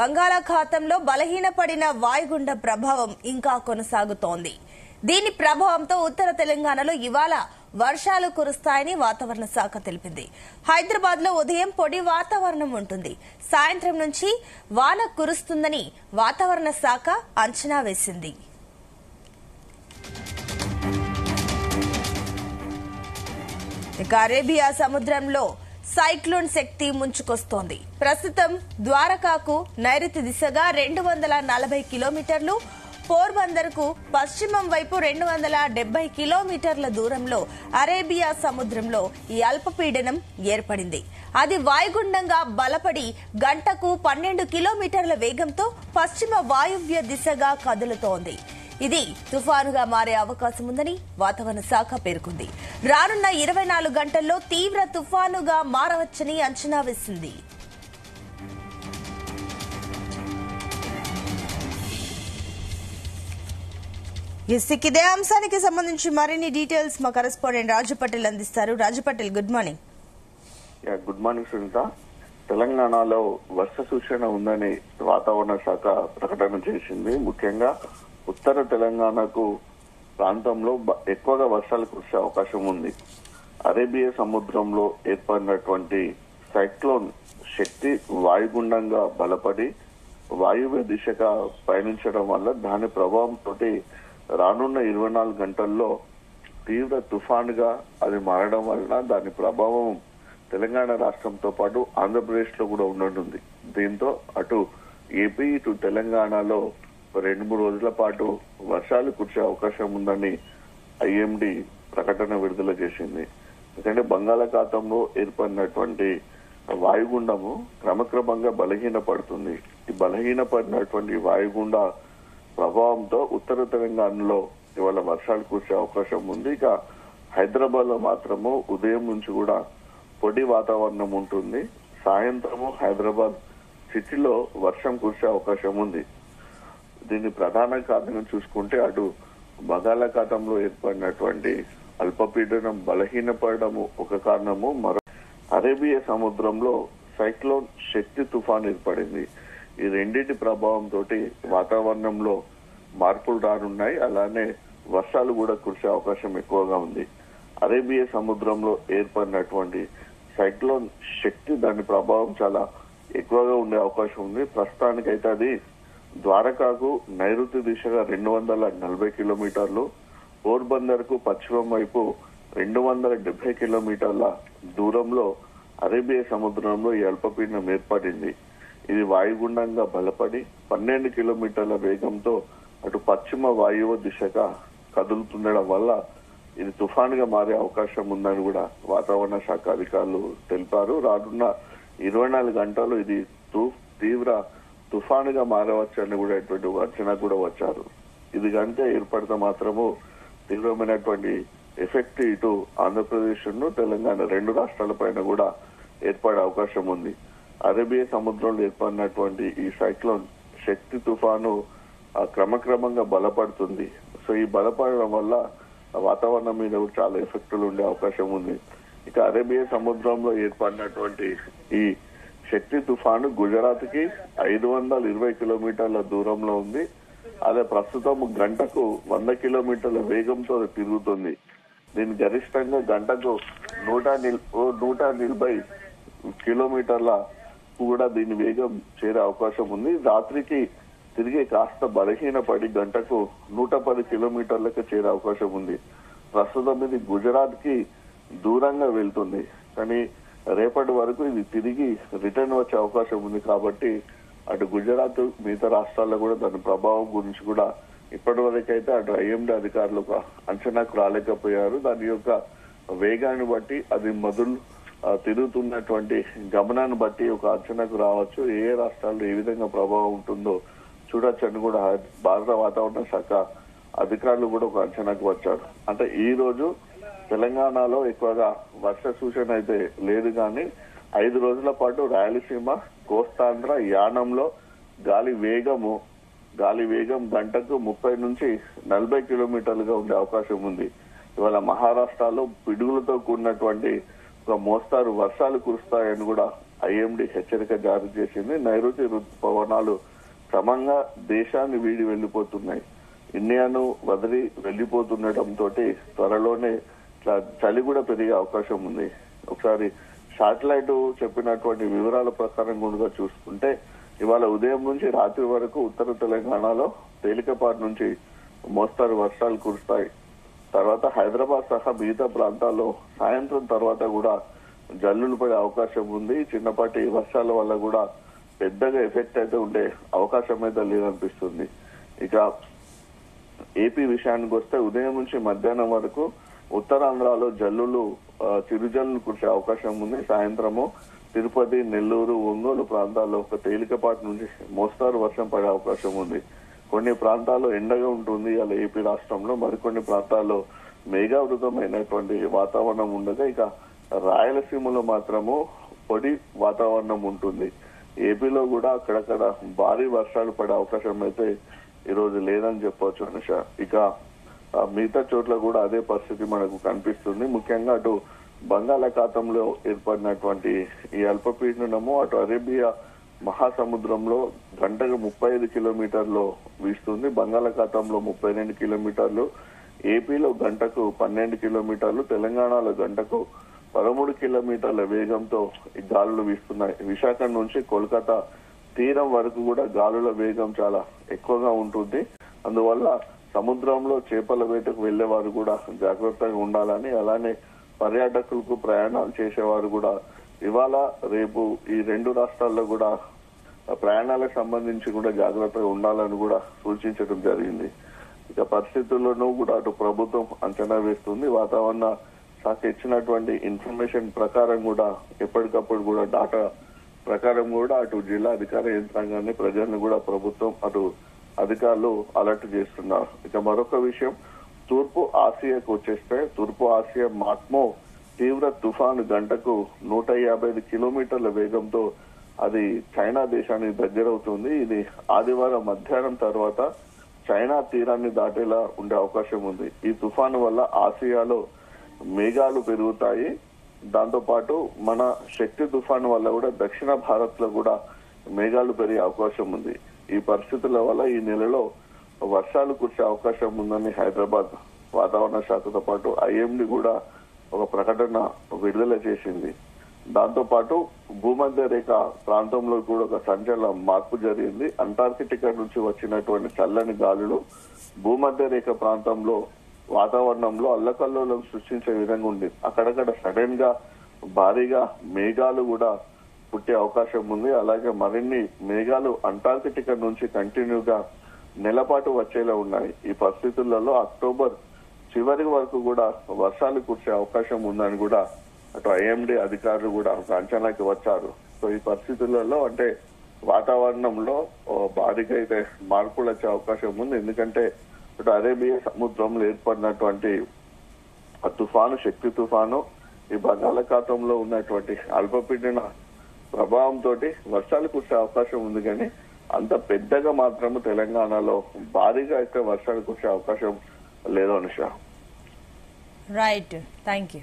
బంగాళాఖాతంలో బలహీనపడిన వాయుగుండ ప్రభావం ఇంకా కొనసాగుతోంది. దీని ప్రభావంతో ఉత్తర తెలంగాణలో ఇవాళ వర్షాలు కురుస్తాయని వాతావరణ శాఖ తెలిపింది. హైదరాబాద్ లో ఉదయం పొడి వాతావరణం ఉంటుంది. సాయంత్రం నుంచి వాన కురుస్తుందని వాతావరణ శాఖ అంచనా వేసింది. ఇక అరేబియా సముద్రంలో సైక్లోన్ శక్తి ముంచుకొస్తోంది. ప్రస్తుతం ద్వారకాకు నైరుతి దిశగా 240 కిలోమీటర్లు, పోర్బందర్ కు పశ్చిమం వైపు 270 కిలోమీటర్ల దూరంలో అరేబియా సముద్రంలో ఈ అల్పపీడనం ఏర్పడింది. అది వాయుగుండంగా బలపడి గంటకు 12 కిలోమీటర్ల వేగంతో పశ్చిమ వాయువ్య దిశగా కదులుతోంది. ఇది తుఫానుగా మారే అవకాశం ఉందని వాతావరణ శాఖ పేర్కొంది. రానున్న 24 గంటల్లో తీవ్ర తుఫానుగా మారవచ్చని అంచనా వేసింది. ఇదే అంశానికి సంబంధించి మరిన్ని డీటెయిల్స్ మా కరెస్పాండెంట్ రాజు పటేల్ అందిస్తారు. Raju Patel, good morning. Good morning Sunitha. తెలంగాణలో వర్ష సూచన ఉందని వాతావరణ శాఖ ప్రకటన చేసింది. ముఖ్యంగా ఉత్తర తెలంగాణకు ప్రాంతంలో ఎక్కువగా వర్షాలు కురిసే అవకాశం ఉంది. అరేబియా సముద్రంలో ఏర్పడినటువంటి సైక్లోన్ శక్తి వాయుగుండంగా బలపడి వాయువ్య దిశగా పయనించడం వల్ల దాని ప్రభావంతో రానున్న 24 గంటల్లో తీవ్ర తుఫానుగా అది మారడం వలన దాని ప్రభావం తెలంగాణ రాష్ట్రంతో పాటు ఆంధ్రప్రదేశ్ లో కూడా ఉండనుంది. దీంతో అటు ఏపీ ఇటు తెలంగాణలో 2-3 రోజుల పాటు వర్షాలు కురిసే అవకాశం ఉందని ఐఎండీ ప్రకటన విడుదల చేసింది. ఎందుకంటే బంగాళాఖాతంలో ఏర్పడినటువంటి వాయుగుండము క్రమక్రమంగా బలహీనపడుతుంది. ఈ బలహీనపడినటువంటి వాయుగుండ ప్రభావంతో ఉత్తర తెలంగాణలో ఇవాళ వర్షాలు కురిసే అవకాశం ఉంది. ఇక హైదరాబాద్ లో మాత్రము ఉదయం నుంచి కూడా పొడి వాతావరణం ఉంటుంది. సాయంత్రము హైదరాబాద్ సిటీలో వర్షం కురిసే అవకాశం ఉంది. దీని ప్రధాన కారణం చూసుకుంటే అటు బంగాళాఖాతంలో ఏర్పడినటువంటి అల్పపీడనం బలహీనపడము ఒక కారణము, మరో అరేబియా సముద్రంలో సైక్లోన్ శక్తి తుఫాన్ ఏర్పడింది. ఈ రెండింటి ప్రభావంతో వాతావరణంలో మార్పులు రానున్నాయి. అలానే వర్షాలు కూడా కురిసే అవకాశం ఎక్కువగా ఉంది. అరేబియా సముద్రంలో ఏర్పడినటువంటి సైక్లోన్ శక్తి దాని ప్రభావం చాలా ఎక్కువగా ఉండే అవకాశం ఉంది. ప్రస్తుతానికైతే అది ద్వారకాకు నైరుతి దిశగా 240 కిలోమీటర్లు, పోర్బందర్ కు పశ్చిమం వైపు 270 కిలోమీటర్ల దూరంలో అరేబియా సముద్రంలో ఈ అల్పపీడనం ఏర్పడింది. ఇది వాయుగుండంగా బలపడి 12 కిలోమీటర్ల వేగంతో అటు పశ్చిమ వాయువ్య దిశగా కదులుతుండడం వల్ల ఇది తుఫానుగా మారే అవకాశం ఉందని కూడా వాతావరణ శాఖ అధికారులు తెలిపారు. రానున్న 24 గంటలు ఇది తీవ్ర తుఫానుగా మారవచ్చని కూడా ఇటువంటి అంచనా కూడా వచ్చారు. ఇది కనుక ఏర్పడితే మాత్రము తీవ్రమైనటువంటి ఎఫెక్ట్ ఇటు ఆంధ్రప్రదేశ్ తెలంగాణ 2 రాష్ట్రాల పైన కూడా ఏర్పడే అవకాశం ఉంది. అరేబియా సముద్రంలో ఏర్పడినటువంటి ఈ సైక్లోన్ శక్తి తుఫాను క్రమక్రమంగా బలపడుతుంది. సో ఈ బలపడడం వల్ల వాతావరణం మీద కూడా చాలా ఎఫెక్టులు ఉండే అవకాశం ఉంది. ఇక అరేబియా సముద్రంలో ఏర్పడినటువంటి ఈ శక్తి తుఫాను గుజరాత్ కి 520 కిలోమీటర్ల దూరంలో ఉంది. అదే ప్రస్తుతం గంటకు 100 కిలోమీటర్ల వేగంతో తిరుగుతుంది. దీని గరిష్టంగా గంటకు 140 కిలోమీటర్ల కూడా దీని వేగం చేరే అవకాశం ఉంది. రాత్రికి తిరిగి కాస్త బలహీనపడి గంటకు 110 కిలోమీటర్లకు చేరే అవకాశం ఉంది. ప్రస్తుతం ఇది గుజరాత్ కి దూరంగా వెళ్తుంది, కానీ రేపటి వరకు ఇది తిరిగి రిటర్న్ వచ్చే అవకాశం ఉంది. కాబట్టి అటు గుజరాత్ మిగతా రాష్ట్రాల్లో కూడా దాని ప్రభావం గురించి కూడా ఇప్పటి వరకైతే అటు ఐఎండీ అధికారులు అంచనాకు రాలేకపోయారు. దాని యొక్క వేగాన్ని బట్టి అది మొదలు తిరుగుతున్నటువంటి గమనాన్ని బట్టి ఒక అంచనాకు రావచ్చు. ఏ రాష్ట్రాల్లో ఏ విధంగా ప్రభావం ఉంటుందో చూడొచ్చని కూడా భారత వాతావరణ శాఖ అధికారులు కూడా ఒక అంచనాకు వచ్చారు. అంటే ఈ రోజు తెలంగాణలో ఎక్కువగా వర్ష సూచన అయితే లేదు, కానీ 5 రోజుల పాటు రాయలసీమ, కోస్తాంధ్ర, యానంలో గాలి వేగం గంటకు 30 నుంచి 40 కిలోమీటర్లుగా ఉండే అవకాశం ఉంది. ఇవాళ మహారాష్ట్రలో పిడుగులతో కూడినటువంటి ఒక మోస్తారు వర్షాలు కురుస్తాయని కూడా ఐఎండీ హెచ్చరిక జారీ చేసింది. నైరుతి రుతుపవనాలు క్రమంగా దేశాన్ని వీడి వెళ్లిపోతున్నాయి. ఇండియాను వదిలి వెళ్లిపోతుండటంతో త్వరలోనే చలి కూడా పెరిగే అవకాశం ఉంది. ఒకసారి శాటిలైట్ చెప్పినటువంటి వివరాల ప్రకారం కూడా చూసుకుంటే ఇవాళ ఉదయం నుంచి రాత్రి వరకు ఉత్తర తెలంగాణలో తేలికపాటి నుంచి మోస్తారు వర్షాలు కురుస్తాయి. తర్వాత హైదరాబాద్ సహా మిగతా ప్రాంతాల్లో సాయంత్రం తర్వాత కూడా జల్లులు పడే అవకాశం ఉంది. చిన్నపాటి వర్షాల వల్ల కూడా పెద్దగా ఎఫెక్ట్ అయితే ఉండే అవకాశం అయితే లేదనిపిస్తుంది. ఇక ఏపీ విషయానికి వస్తే ఉదయం నుంచి మధ్యాహ్నం వరకు ఉత్తరాంధ్రలో జల్లులు చిరుజల్లులు కురిసే అవకాశం ఉంది. సాయంత్రము తిరుపతి, నెల్లూరు, ఒంగోలు ప్రాంతాల్లో ఒక తేలికపాటి నుంచి మోస్తారు వర్షం పడే అవకాశం ఉంది. కొన్ని ప్రాంతాల్లో ఎండగా ఉంటుంది అలా ఏపీ రాష్ట్రంలో, మరికొన్ని ప్రాంతాల్లో మేఘావృతమైనటువంటి వాతావరణం ఉండగా ఇక రాయలసీమలో మాత్రము పొడి వాతావరణం ఉంటుంది. ఏపీలో కూడా అక్కడక్కడ భారీ వర్షాలు పడే అవకాశం అయితే ఈ రోజు లేదని చెప్పవచ్చు అనుష. ఇక మిగతా చోట్ల కూడా అదే పరిస్థితి మనకు కనిపిస్తుంది. ముఖ్యంగా అటు బంగాళాఖాతంలో ఏర్పడినటువంటి ఈ అల్పపీడనము అటు అరేబియా మహాసముద్రంలో గంటకు 35 కిలోమీటర్లు వీస్తుంది. బంగాళాఖాతంలో 32 కిలోమీటర్లు, ఏపీలో గంటకు 12 కిలోమీటర్లు, తెలంగాణలో గంటకు 13 కిలోమీటర్ల వేగంతో ఈ గాలులు వీస్తున్నాయి. విశాఖ నుంచి కోల్కతా తీరం వరకు కూడా గాలుల వేగం చాలా ఎక్కువగా ఉంటుంది. అందువల్ల సముద్రంలో చేపల వేటకు వెళ్లేవారు కూడా జాగ్రత్తగా ఉండాలని, అలానే పర్యాటకులకు ప్రయాణాలు చేసేవారు కూడా ఇవాళ రేపు ఈ రెండు రాష్ట్రాల్లో కూడా ప్రయాణాలకు సంబంధించి కూడా జాగ్రత్తగా ఉండాలని కూడా సూచించడం జరిగింది. ఇక పరిస్థితుల్లోనూ కూడా అటు ప్రభుత్వం అంచనా వేస్తుంది. వాతావరణ శాఖ ఇచ్చినటువంటి ఇన్ఫర్మేషన్ ప్రకారం కూడా ఎప్పటికప్పుడు కూడా డాటా ప్రకారం కూడా అటు జిల్లా అధికార యంత్రాంగాన్ని, ప్రజలను కూడా ప్రభుత్వం అటు అధికారులు అలర్ట్ చేస్తున్నారు. ఇక మరొక విషయం, తూర్పు ఆసియాకు వచ్చేస్తే తూర్పు ఆసియా మాక్మో తీవ్ర తుఫాను గంటకు 155 కిలోమీటర్ల వేగంతో అది చైనా దేశానికి దగ్గరవుతుంది. ఇది ఆదివారం మధ్యాహ్నం తర్వాత చైనా తీరాన్ని దాటేలా ఉండే అవకాశం ఉంది. ఈ తుఫాను వల్ల ఆసియాలో మేఘాలు పెరుగుతాయి. దాంతో పాటు మన శక్తి తుఫాను వల్ల కూడా దక్షిణ భారత్ లో కూడా మేఘాలు పెరిగే అవకాశం ఉంది. ఈ పరిస్థితుల వల్ల ఈ నెలలో వర్షాలు కురిసే అవకాశం ఉందని హైదరాబాద్ వాతావరణ శాఖతో పాటు ఐఎండీ కూడా ఒక ప్రకటన విడుదల చేసింది. దాంతో పాటు భూమధ్య రేఖ ప్రాంతంలో కూడా ఒక సంచలన మార్పు జరిగింది. అంటార్కిటికా నుంచి వచ్చినటువంటి చల్లని గాలులు భూమధ్య రేఖ ప్రాంతంలో వాతావరణంలో అల్లకల్లోలం సృష్టించే విధంగా ఉంది. అక్కడక్కడ సడన్ గా భారీగా మేఘాలు కూడా పుట్టే అవకాశం ఉంది. అలాగే మరిన్ని మేఘాలు అంటార్కిటికా నుంచి కంటిన్యూగా నెలపాటు వచ్చేలా ఉన్నాయి. ఈ పరిస్థితులలో అక్టోబర్ చివరి వరకు కూడా వర్షాలు కురిసే అవకాశం ఉందని కూడా అటు ఐఎండీ అధికారులు కూడా ఒక అంచనాకి వచ్చారు. సో ఈ పరిస్థితులలో అంటే వాతావరణంలో భారీగా అయితే మార్పులు వచ్చే అవకాశం ఉంది. ఎందుకంటే అటు అరేబియా సముద్రంలో ఏర్పడినటువంటి తుఫాను, శక్తి తుఫాను, ఈ బంగాళాఖాతంలో ఉన్నటువంటి అల్పపీడన ప్రభావంతో వర్షాలు కురిసే అవకాశం ఉంది. కానీ అంత పెద్దగా మాత్రము తెలంగాణలో భారీగా అయితే వర్షాలు కురిసే అవకాశం లేదు అనుష. Right, thank you.